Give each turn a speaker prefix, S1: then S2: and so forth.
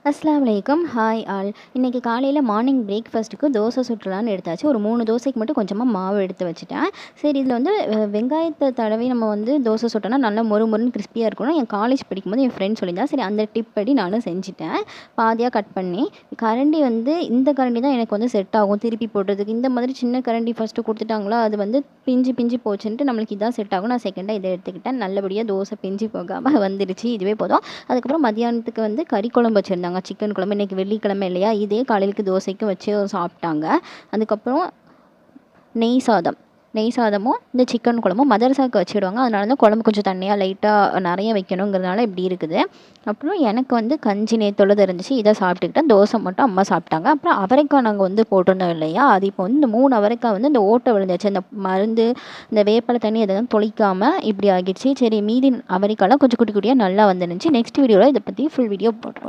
S1: அஸ்ஸலாமு அலைக்கும். Hi all. இன்றைக்கி காலையில் மார்னிங் பிரேக்ஃபாஸ்ட்டுக்கு தோசை சுட்டுலான்னு எடுத்தாச்சு. ஒரு 3 தோசைக்கு மட்டும் கொஞ்சமாக மாவு எடுத்து வச்சுட்டேன். சரி இதில் வந்து வெங்காயத்தை தடவி நம்ம வந்து தோசை சுட்டோன்னா நல்லா மொறு மொறுன்னு கிறிஸ்பியாக இருக்கணும். என் காலேஜ் படிக்கும்போது என் ஃப்ரெண்ட் சொல்லியிருந்தா. சரி அந்த டிப் படி நானும் செஞ்சுட்டேன். பாதியாக கட் பண்ணி கரண்டி வந்து இந்த கரண்டி தான் எனக்கு வந்து செட் ஆகும் திருப்பி போடுறதுக்கு. இந்த மாதிரி சின்ன கரண்டி ஃபஸ்ட்டு கொடுத்துட்டாங்களா, அது வந்து பிஞ்சு பிஞ்சு போச்சுன்ட்டு நம்மளுக்கு இதான் செட் ஆகும். நான் செகண்டாக இதை எடுத்துக்கிட்டேன். நல்லபடியாக தோசை பிஞ்சு போகாமல் வந்துடுச்சு. இதுவே போதும். அதுக்கப்புறம் மதியானத்துக்கு வந்து கறி குழம்பு வச்சுருந்தாங்க. சிக்கன் குழம்பு. இன்றைக்கி வெள்ளிக்கிழமை இல்லையா, இதே காலையிலுக்கு தோசைக்கும் வச்சு சாப்பிட்டாங்க. அதுக்கப்புறம் நெய் சாதமும் இந்த சிக்கன் குழம்பும் மதரசாவுக்கு வச்சுடுவாங்க. அதனால தான் குழம்பு கொஞ்சம் தண்ணியாக லைட்டாக நிறைய வைக்கணுங்கிறதுனால இப்படி இருக்குது. அப்புறம் எனக்கு வந்து கஞ்சி நேத்தொழுது இருந்துச்சு, இதை சாப்பிட்டுக்கிட்டேன். தோசை மட்டும் அம்மா சாப்பிட்டாங்க. அப்புறம் அவரைக்காய் நாங்கள் வந்து போட்டிருந்தோம் இல்லையா, அது இப்போ வந்து இந்த 3 அவரைக்காய் வந்து இந்த ஓட்டை விழுந்துச்சு. இந்த மருந்து இந்த வேப்பலை தண்ணி இதெல்லாம் தொளிக்காமல் இப்படி ஆகிடுச்சு. சரி மீதி அவரைக்காய்லாம் கொஞ்சம் குட்டி குட்டியாக நல்லா வந்துருந்துச்சு. நெக்ஸ்ட் வீடியோவில் இதை பற்றி ஃபுல் வீடியோ போடுறோம்.